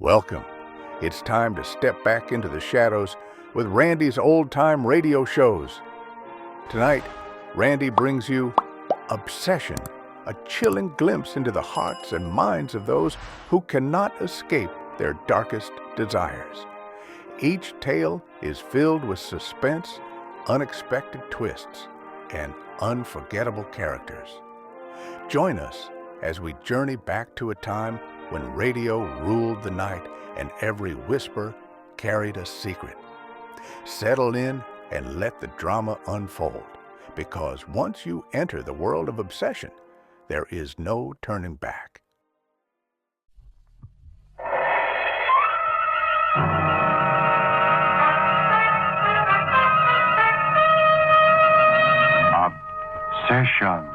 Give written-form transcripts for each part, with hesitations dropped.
Welcome. It's time to step back into the shadows with Randy's old-time radio shows. Tonight, Randy brings you Obsession, a chilling glimpse into the hearts and minds of those who cannot escape their darkest desires. Each tale is filled with suspense, unexpected twists, and unforgettable characters. Join us as we journey back to a time when radio ruled the night and every whisper carried a secret. Settle in and let the drama unfold, because once you enter the world of obsession, there is no turning back. Obsession.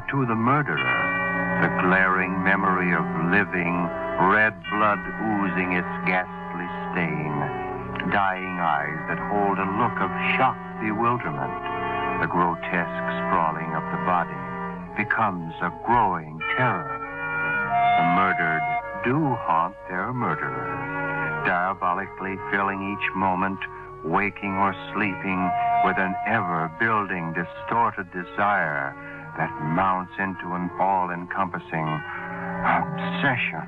To the murderer, the glaring memory of living, red blood oozing its ghastly stain, dying eyes that hold a look of shocked bewilderment, the grotesque sprawling of the body becomes a growing terror. The murdered do haunt their murderers, diabolically filling each moment, waking or sleeping, with an ever-building, distorted desire that mounts into an all-encompassing obsession.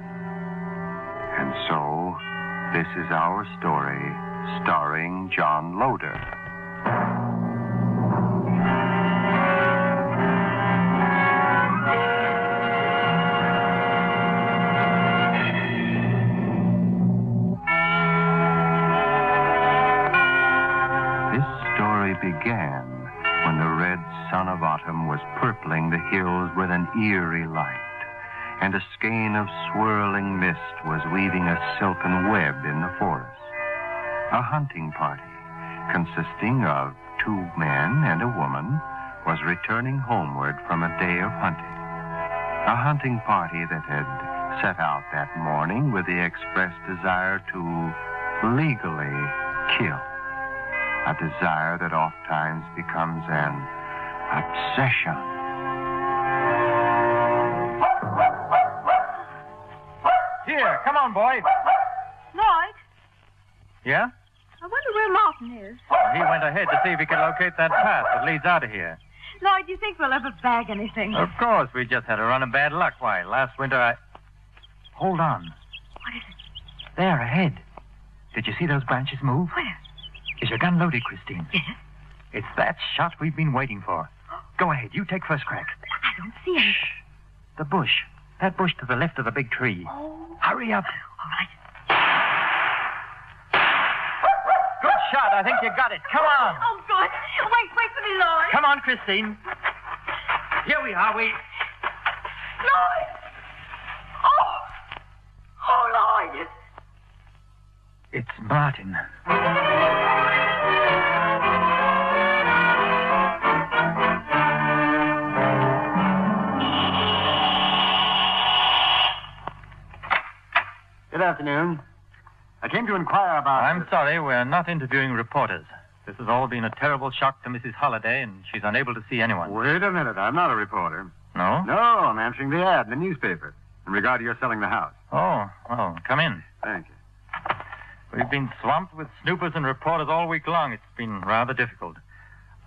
And so, this is our story, starring John Loder. This story began when the red sun of autumn was purpling the hills with an eerie light, and a skein of swirling mist was weaving a silken web in the forest. A hunting party, consisting of 2 men and a woman, was returning homeward from a day of hunting. A hunting party that had set out that morning with the express desire to legally kill. A desire that oftentimes becomes an obsession. Here, come on, boy. Lloyd, Yeah? I wonder where Martin is. He went ahead to see if he could locate that path that leads out of here. Lloyd, do you think we'll ever bag anything? Of course, we just had a run of bad luck. Why, last winter I... Hold on. What is it? There, ahead. Did you see those branches move? Where? Is your gun loaded, Christine? Yes. It's that shot we've been waiting for. Go ahead. You take first crack. I don't see it. Shh. The bush. That bush to the left of the big tree. Oh. Hurry up. All right. Good shot. I think you got it. Come on. Oh, good. Wait for me, Lloyd. Come on, Christine. Here we are. Lloyd! Oh, Lloyd. It's Martin. Good afternoon. I came to inquire about... I'm sorry, we're not interviewing reporters. This has all been a terrible shock to Mrs. Holliday, and she's unable to see anyone. Wait a minute. I'm not a reporter. No? No, I'm answering the ad in the newspaper in regard to your selling the house. Oh, well, come in. Thank you. We've been swamped with snoopers and reporters all week long. It's been rather difficult.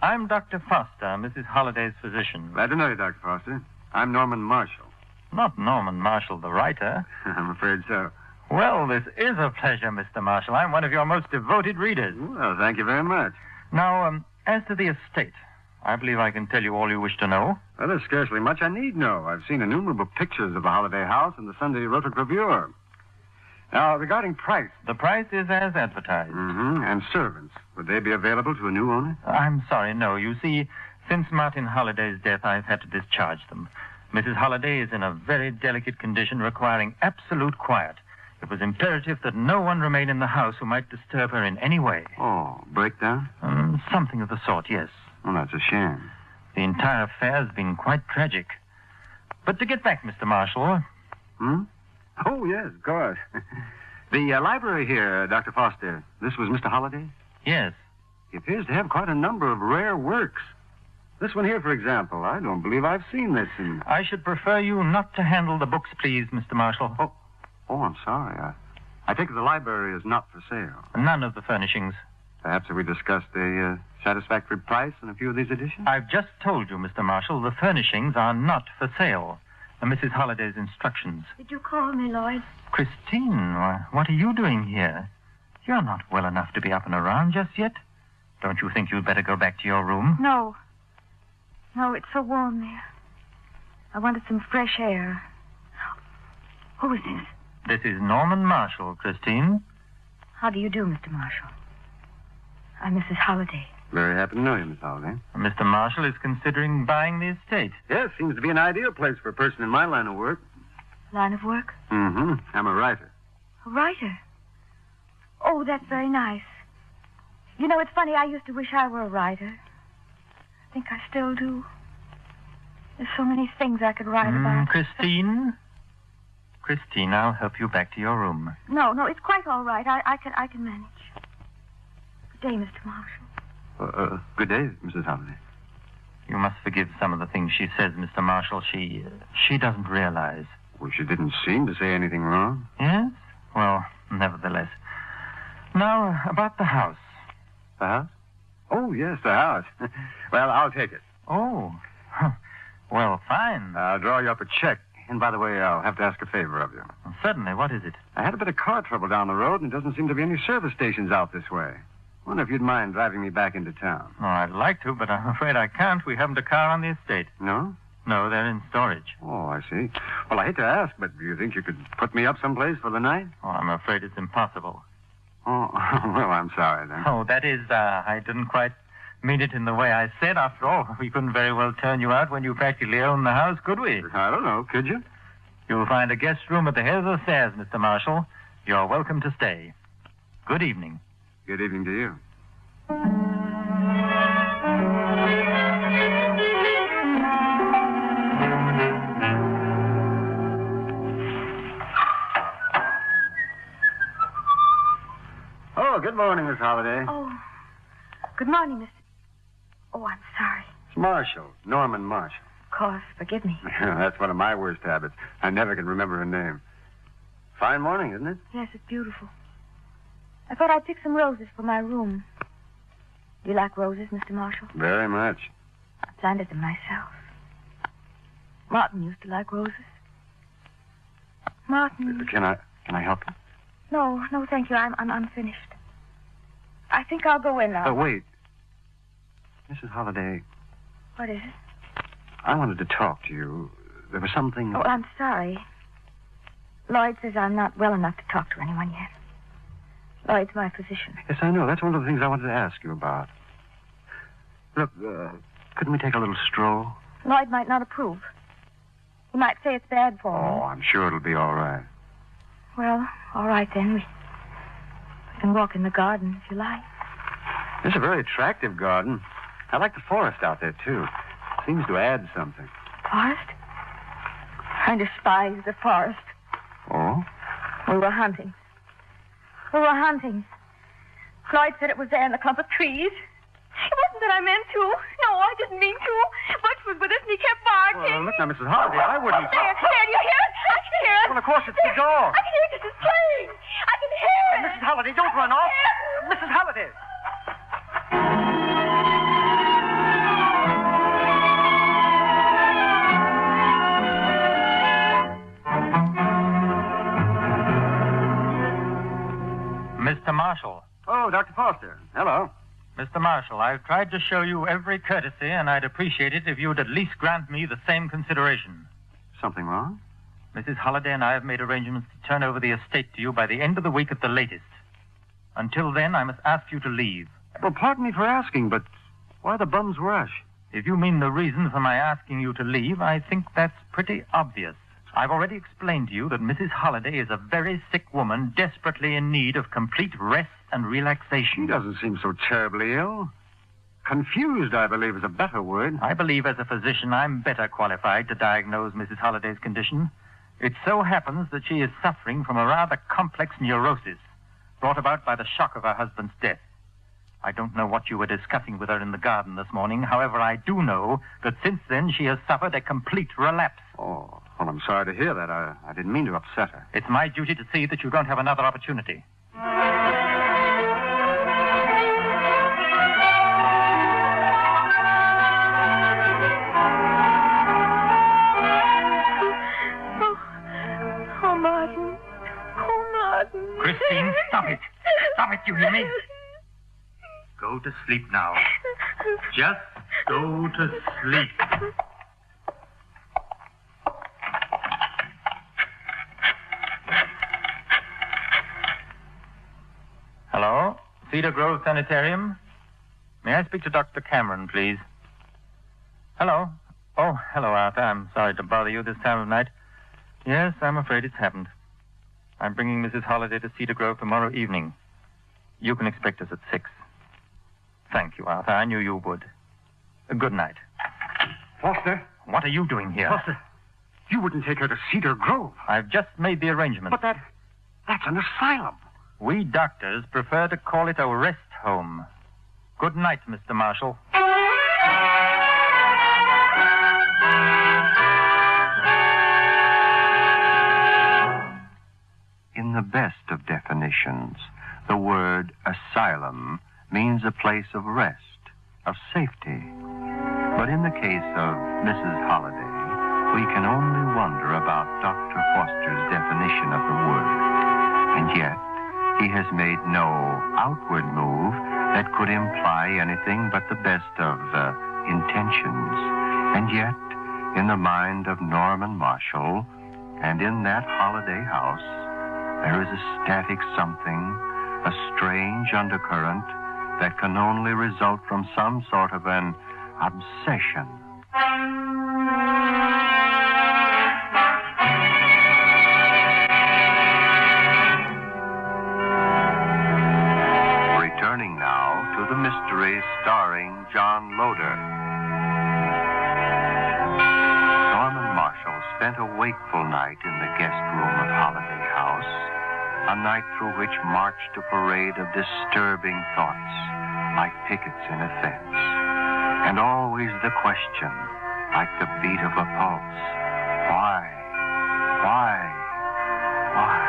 I'm Dr. Foster, Mrs. Holliday's physician. Glad to know you, Dr. Foster. I'm Norman Marshall. Not Norman Marshall, the writer. I'm afraid so. Well, this is a pleasure, Mr. Marshall. I'm one of your most devoted readers. Well, thank you very much. Now, as to the estate, I believe I can tell you all you wish to know. Well, there's scarcely much I need know. I've seen innumerable pictures of the Holiday House in the Sunday Rotogravure. Now, regarding price. The price is as advertised. Mm-hmm. And servants. Would they be available to a new owner? I'm sorry, no. You see, since Martin Holliday's death, I've had to discharge them. Mrs. Holliday is in a very delicate condition requiring absolute quiet. It was imperative that no one remain in the house who might disturb her in any way. Oh, breakdown? Something of the sort, yes. Well, that's a shame. The entire affair has been quite tragic. But to get back, Mr. Marshall. Hmm? Oh, yes, of course. The library here, Dr. Foster, this was Mr. Holliday? Yes. He appears to have quite a number of rare works. This one here, for example, I don't believe I've seen this in... I should prefer you not to handle the books, please, Mr. Marshall. Oh, I'm sorry. I think the library is not for sale. None of the furnishings. Perhaps we discussed a satisfactory price on a few of these editions? I've just told you, Mr. Marshall, the furnishings are not for sale. Mrs. Holliday's instructions. Did you call me, Lloyd? Christine, what are you doing here? You're not well enough to be up and around just yet. Don't you think you'd better go back to your room? No. No, it's so warm there. I wanted some fresh air. Who is this? This is Norman Marshall, Christine. How do you do, Mr. Marshall? I'm Mrs. Holliday. Very happy to know you, Miss Holliday. Mr. Marshall is considering buying the estate. Yes, seems to be an ideal place for a person in my line of work. Line of work? Mm-hmm. I'm a writer. A writer? Oh, that's very nice. You know, it's funny. I used to wish I were a writer. I think I still do. There's so many things I could write about. Christine? Christine, I'll help you back to your room. No, it's quite all right. I can manage. Good day, Mr. Marshall. Good day, Mrs. Holliday. You must forgive some of the things she says, Mr. Marshall. She doesn't realize. Well, she didn't seem to say anything wrong. Yes? Well, nevertheless. Now, about the house. The house? Oh, yes, the house. Well, I'll take it. Oh. Well, fine. I'll draw you up a check. And by the way, I'll have to ask a favor of you. Certainly. What is it? I had a bit of car trouble down the road, and there doesn't seem to be any service stations out this way. I wonder if you'd mind driving me back into town. Oh, I'd like to, but I'm afraid I can't. We haven't a car on the estate. No? No, they're in storage. Oh, I see. Well, I hate to ask, but do you think you could put me up someplace for the night? Oh, I'm afraid it's impossible. Oh, well, I'm sorry, then. Oh, that is, I didn't quite mean it in the way I said. After all, we couldn't very well turn you out when you practically own the house, could we? I don't know. Could you? You'll find a guest room at the head of the stairs, Mr. Marshall. You're welcome to stay. Good evening. Good evening to you. Oh, good morning, Miss Holliday. Oh, good morning, Mr. Oh, I'm sorry. It's Marshall, Norman Marshall. Of course, forgive me. That's one of my worst habits. I never can remember her name. Fine morning, isn't it? Yes, it's beautiful. I thought I'd pick some roses for my room. Do you like roses, Mr. Marshall? Very much. I planted them myself. Martin used to like roses. Martin. Can I help you? No, thank you. I'm finished. I think I'll go in now. Wait. Mrs. Holliday, What is it? I wanted to talk to you. There was something... Oh, I'm sorry. Lloyd says I'm not well enough to talk to anyone yet. Lloyd's my physician. Yes, I know. That's one of the things I wanted to ask you about. Look, couldn't we take a little stroll? Lloyd might not approve. He might say it's bad for me. Oh, I'm sure it'll be all right. Well, all right then. We can walk in the garden if you like. It's a very attractive garden. I like the forest out there, too. Seems to add something. Forest? I despise the forest. Oh? We were hunting. Floyd said it was there in the clump of trees. It wasn't that I meant to. No, I didn't mean to. Butch was with us and he kept barking. Well, look now, Mrs. Holliday, I wouldn't... There, do you hear it? I can hear it. Well, of course, it's the dog. I can hear it. It's playing. I can hear it. Mrs. Holliday, don't run off. Mrs. Holliday. Mr. Marshall. Oh, Dr. Foster. Hello. Mr. Marshall, I've tried to show you every courtesy, and I'd appreciate it if you would at least grant me the same consideration. Something wrong? Mrs. Holliday and I have made arrangements to turn over the estate to you by the end of the week at the latest. Until then, I must ask you to leave. Well, pardon me for asking, but why the bum's rush? If you mean the reason for my asking you to leave, I think that's pretty obvious. I've already explained to you that Mrs. Holliday is a very sick woman desperately in need of complete rest and relaxation. She doesn't seem so terribly ill. confused, I believe, is a better word. I believe as a physician I'm better qualified to diagnose Mrs. Holliday's condition. It so happens that she is suffering from a rather complex neurosis brought about by the shock of her husband's death. I don't know what you were discussing with her in the garden this morning. However, I do know that since then she has suffered a complete relapse. Oh, well, I'm sorry to hear that. I didn't mean to upset her. It's my duty to see that you don't have another opportunity. Oh, Martin. Oh, Martin. Christine, stop it. Stop it, you hear me? Go to sleep now. Just go to sleep. Hello? Cedar Grove Sanitarium? May I speak to Dr. Cameron, please? Hello? Oh, hello, Arthur. I'm sorry to bother you this time of night. Yes, I'm afraid it's happened. I'm bringing Mrs. Holliday to Cedar Grove tomorrow evening. You can expect us at 6. Thank you, Arthur. I knew you would. Good night. Foster? What are you doing here? Foster, you wouldn't take her to Cedar Grove. I've just made the arrangements. But that's an asylum. We doctors prefer to call it a rest home. Good night, Mr. Marshall. In the best of definitions, the word asylum means a place of rest, of safety. But in the case of Mrs. Holliday, we can only wonder about Dr. Foster's definition of the word. And yet, he has made no outward move that could imply anything but the best of intentions. And yet, in the mind of Norman Marshall, and in that holiday house, there is a static something, a strange undercurrent that can only result from some sort of an obsession. Returning now to the mystery starring John Loder. Norman Marshall spent a wakeful night in the guest room of Holiday House, a night through which marched a parade of disturbing thoughts, like pickets in a fence. And always the question, like the beat of a pulse. Why? Why? Why?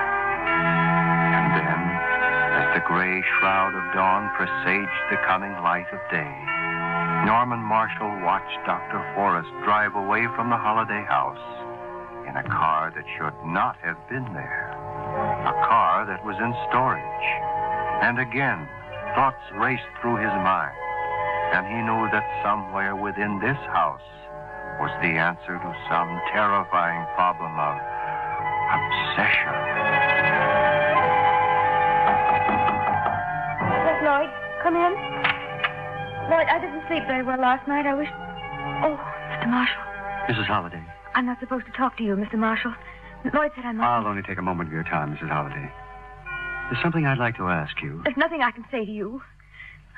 And then, as the gray shroud of dawn presaged the coming light of day, Norman Marshall watched Dr. Forrest drive away from the Holiday House in a car that should not have been there. A car that was in storage. And again, thoughts raced through his mind. And he knew that somewhere within this house was the answer to some terrifying problem of obsession. Yes, Lloyd, come in. Lloyd, I didn't sleep very well last night. I wish... Oh, Mr. Marshall. Mrs. Holliday. I'm not supposed to talk to you, Mr. Marshall. Lloyd said I must... I'll only take a moment of your time, Mrs. Holliday. There's something I'd like to ask you. There's nothing I can say to you.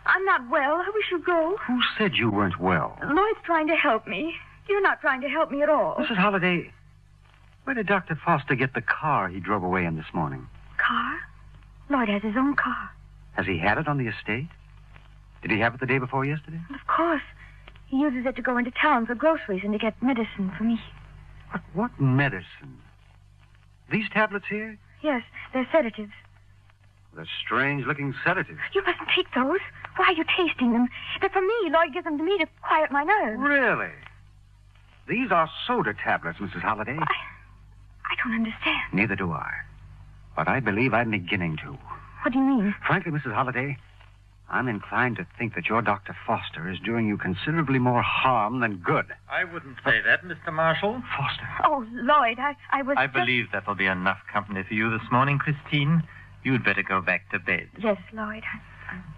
I'm not well. I wish you'd go. Who said you weren't well? Lloyd's trying to help me. You're not trying to help me at all. Mrs. Holliday, where did Dr. Foster get the car he drove away in this morning? Car? Lloyd has his own car. Has he had it on the estate? Did he have it the day before yesterday? Of course. He uses it to go into town for groceries and to get medicine for me. But what medicine? These tablets here? Yes, they're sedatives. They're strange-looking sedatives. You mustn't take those. Why are you tasting them? They're for me. Lloyd gives them to me to quiet my nerves. Really? These are soda tablets, Mrs. Holliday. I don't understand. Neither do I. But I believe I'm beginning to. What do you mean? Frankly, Mrs. Holliday, I'm inclined to think that your Dr. Foster is doing you considerably more harm than good. I wouldn't say that, Mr. Marshall. Foster. Oh, Lloyd, I was... I believe that'll be enough company for you this morning, Christine. You'd better go back to bed. Yes, Lloyd.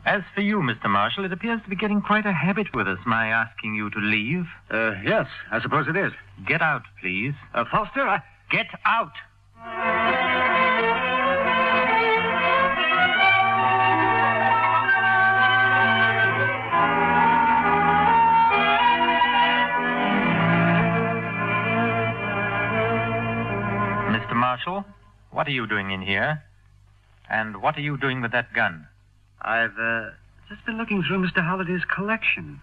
As for you, Mr. Marshall, it appears to be getting quite a habit with us, my asking you to leave. Yes, I suppose it is. Get out, please. Foster, Get out! Marshall, what are you doing in here? And what are you doing with that gun? I've just been looking through Mr. Holliday's collection.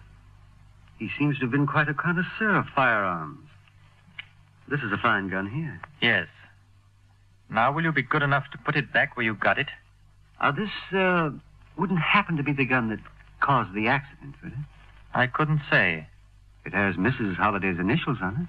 He seems to have been quite a connoisseur of firearms. This is a fine gun here. Yes. Now, will you be good enough to put it back where you got it? This wouldn't happen to be the gun that caused the accident, would it? I couldn't say. It has Mrs. Holliday's initials on it.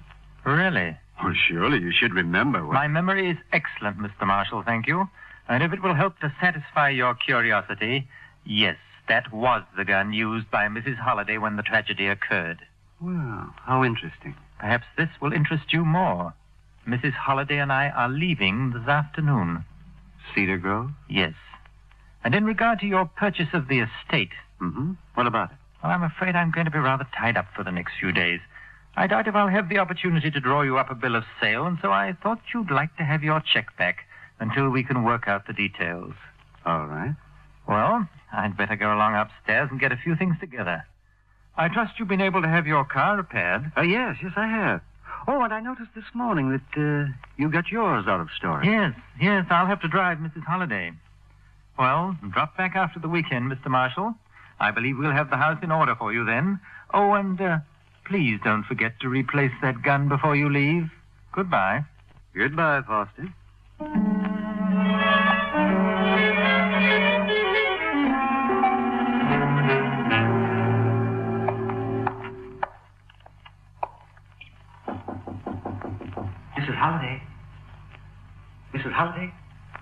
Really? Well, surely you should remember what... My memory is excellent, Mr. Marshall, thank you. And if it will help to satisfy your curiosity, yes, that was the gun used by Mrs. Holliday when the tragedy occurred. Well, how interesting. Perhaps this will interest you more. Mrs. Holliday and I are leaving this afternoon. Cedar Grove? Yes. And in regard to your purchase of the estate... Mm-hmm. What about it? Well, I'm afraid I'm going to be rather tied up for the next few days. I doubt if I'll have the opportunity to draw you up a bill of sale, and so I thought you'd like to have your check back until we can work out the details. All right. Well, I'd better go along upstairs and get a few things together. I trust you've been able to have your car repaired. Yes, I have. Oh, and I noticed this morning that you got yours out of storage. Yes, I'll have to drive Mrs. Holliday. Well, drop back after the weekend, Mr. Marshall. I believe we'll have the house in order for you then. Oh, and please don't forget to replace that gun before you leave. Goodbye. Goodbye, Foster. Mrs. Holliday? Mrs. Holliday?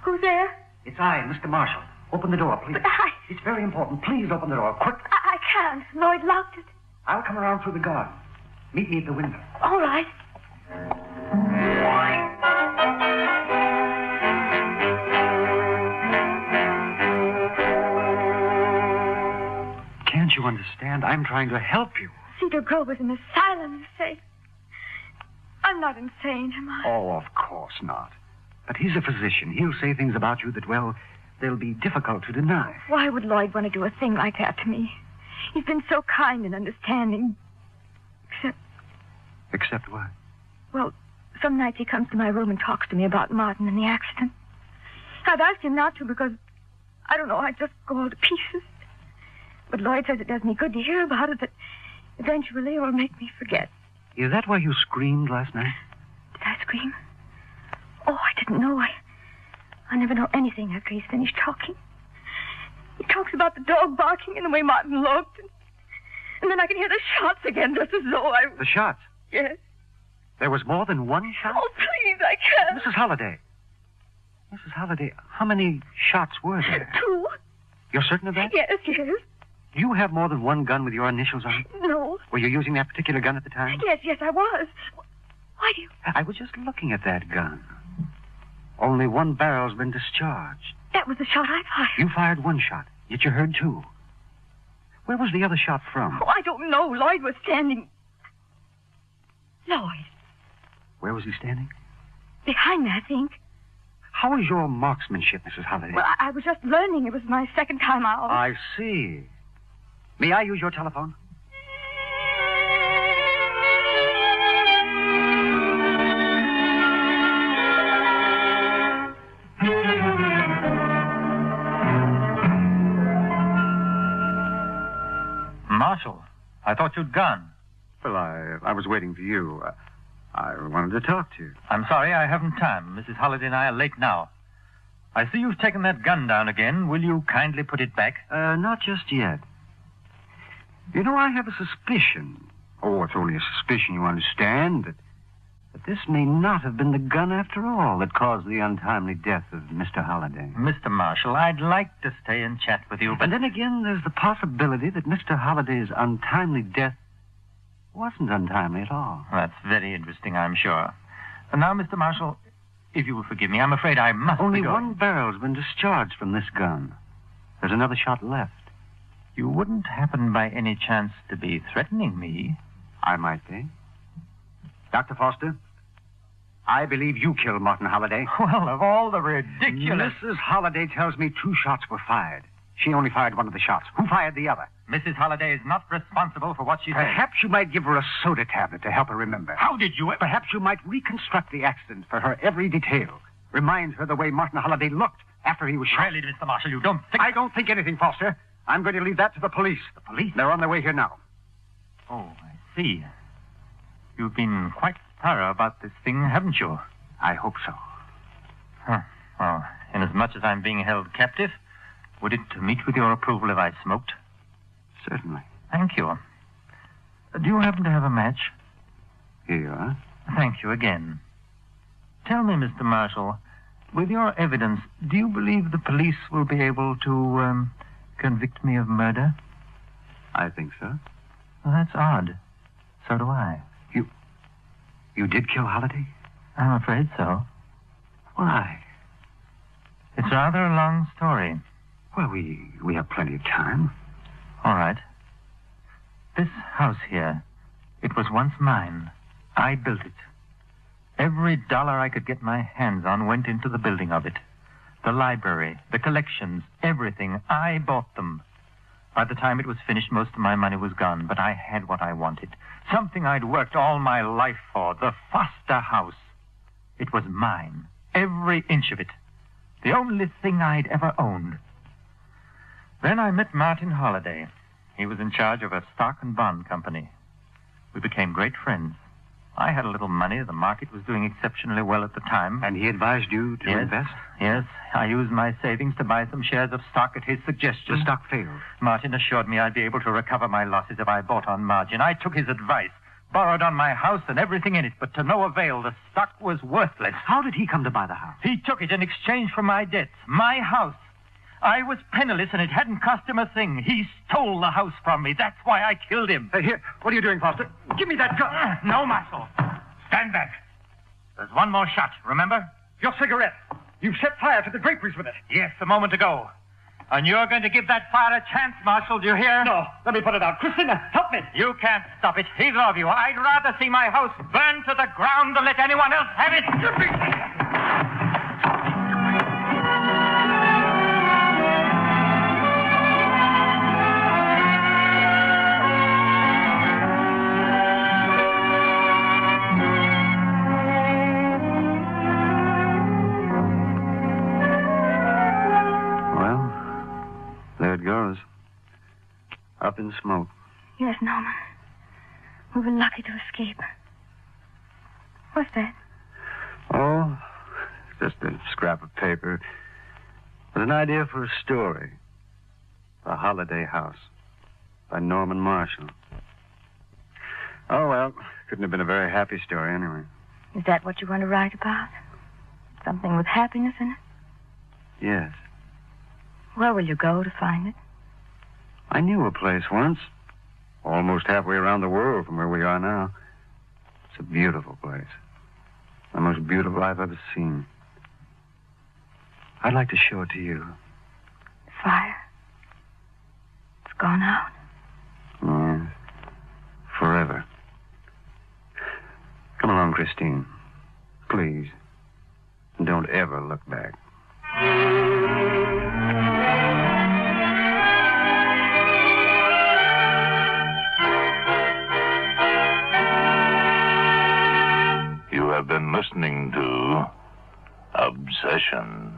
Who's there? It's I, Mr. Marshall. Open the door, please. But I It's very important. Please open the door, quick. can't. Lloyd locked it. I'll come around through the garden. Meet me at the window. All right. Can't you understand? I'm trying to help you. Cedar Grove is an asylum, you say. I'm not insane, am I? Oh, of course not. But he's a physician. He'll say things about you that, well, they'll be difficult to deny. Why would Lloyd want to do a thing like that to me? He's been so kind and understanding. Except what? Well, some nights he comes to my room and talks to me about Martin and the accident. I've asked him not to because, I don't know, I just go all to pieces. But Lloyd says it does me good to hear about it, that eventually it will make me forget. Is that why you screamed last night? Did I scream? Oh, I didn't know. I never know anything after he's finished talking. He talks about the dog barking and the way Martin looked. And then I can hear the shots again, just as though I... The shots? Yes. There was more than one shot? Oh, please, I can't. Mrs. Holliday. Mrs. Holliday, how many shots were there? 2. You're certain of that? Yes. Do you have more than one gun with your initials on it? No. Were you using that particular gun at the time? Yes, I was. Why do you... I was just looking at that gun. Only one barrel's been discharged. That was the shot I fired. You fired one shot, yet you heard 2. Where was the other shot from? Oh, I don't know. Lloyd was standing... Lloyd. Where was he standing? Behind me, I think. How is your marksmanship, Mrs. Holliday? Well, I was just learning. It was my second time out. I see. May I use your telephone? Marshall, I thought you'd gone. Well, I was waiting for you. I wanted to talk to you. I'm sorry, I haven't time. Mrs. Holliday and I are late now. I see you've taken that gun down again. Will you kindly put it back? Not just yet. You know, I have a suspicion. Oh, it's only a suspicion, you understand, that this may not have been the gun after all that caused the untimely death of Mr. Holliday. Mr. Marshall, I'd like to stay and chat with you, but... And then again, there's the possibility that Mr. Holliday's untimely death wasn't untimely at all. That's very interesting, I'm sure. And now, Mr. Marshall, if you will forgive me, I'm afraid I must Only be going. one barrel's been discharged from this gun. There's another shot left. You wouldn't happen by any chance to be threatening me? I might be. Dr. Foster, I believe you killed Martin Holliday. Well, of all the ridiculous... Mrs. Holliday tells me 2 shots were fired. She only fired one of the shots. Who fired the other? Mrs. Holliday is not responsible for what she said. Perhaps you might give her a soda tablet to help her remember. How did you... Perhaps you might reconstruct the accident for her every detail. reminds her the way Martin Holliday looked after he was shot. Really, Mr. Marshall, you don't think... I don't think anything, Foster. I'm going to leave that to the police. The police? They're on their way here now. Oh, I see. You've been quite thorough about this thing, haven't you? I hope so. Huh. Well, inasmuch as I'm being held captive, would it meet with your approval if I smoked? Certainly. Thank you. Do you happen to have a match? Here you are. Thank you again. Tell me, Mr. Marshall, with your evidence, do you believe the police will be able to convict me of murder? I think so. Well, that's odd. So do I. You did kill Holliday? I'm afraid so. Why? It's rather a long story. Well, we have plenty of time. All right. This house here, it was once mine. I built it. Every dollar I could get my hands on went into the building of it. The library, the collections, everything. I bought them. By the time it was finished, most of my money was gone, but I had what I wanted. Something I'd worked all my life for, the Foster house. It was mine, every inch of it. The only thing I'd ever owned. Then I met Martin Holliday. He was in charge of a stock and bond company. We became great friends. I had a little money. The market was doing exceptionally well at the time. And he advised you to invest? Yes. I used my savings to buy some shares of stock at his suggestion. The stock failed. Martin assured me I'd be able to recover my losses if I bought on margin. I took his advice, borrowed on my house and everything in it, but to no avail. The stock was worthless. How did he come to buy the house? He took it in exchange for my debts. My house. I was penniless, and it hadn't cost him a thing. He stole the house from me. That's why I killed him. Here, what are you doing, Foster? Give me that gun. No, Marshal. Stand back. There's one more shot, remember? Your cigarette. You've set fire to the draperies with it. Yes, a moment ago. And you're going to give that fire a chance, Marshal, do you hear? No, let me put it out. Christina, help me. You can't stop it, either of you. I'd rather see my house burn to the ground than let anyone else have it. Goes. Up in smoke. Yes, Norman. We were lucky to escape. What's that? Oh, just a scrap of paper. With an idea for a story. The Holiday House. By Norman Marshall. Oh, well, couldn't have been a very happy story anyway. Is that what you want to write about? Something with happiness in it? Yes. Where will you go to find it? I knew a place once. Almost halfway around the world from where we are now. It's a beautiful place. The most beautiful I've ever seen. I'd like to show it to you. The fire? It's gone out. Yes. Forever. Come along, Christine. Please. Don't ever look back. You have been listening to Obsession.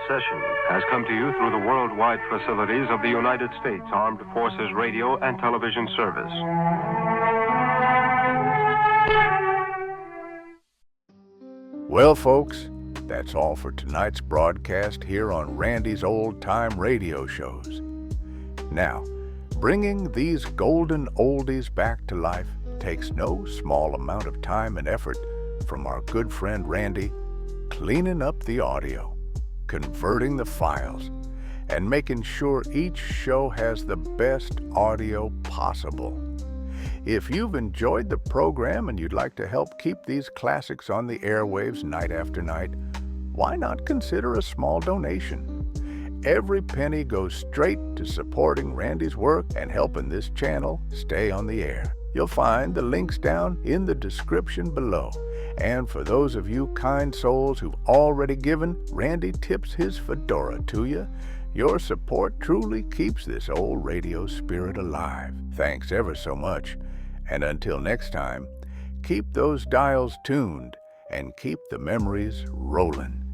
Obsession has come to you through the worldwide facilities of the United States Armed Forces Radio and Television Service. Well, folks, that's all for tonight's broadcast here on Randy's Old Time Radio Shows. Now, bringing these golden oldies back to life takes no small amount of time and effort from our good friend Randy, cleaning up the audio, converting the files, and making sure each show has the best audio possible. If you've enjoyed the program and you'd like to help keep these classics on the airwaves night after night, why not consider a small donation? Every penny goes straight to supporting Randy's work and helping this channel stay on the air. You'll find the links down in the description below. And for those of you kind souls who've already given, Randy tips his fedora to you. Your support truly keeps this old radio spirit alive. Thanks ever so much. And until next time, keep those dials tuned and keep the memories rolling.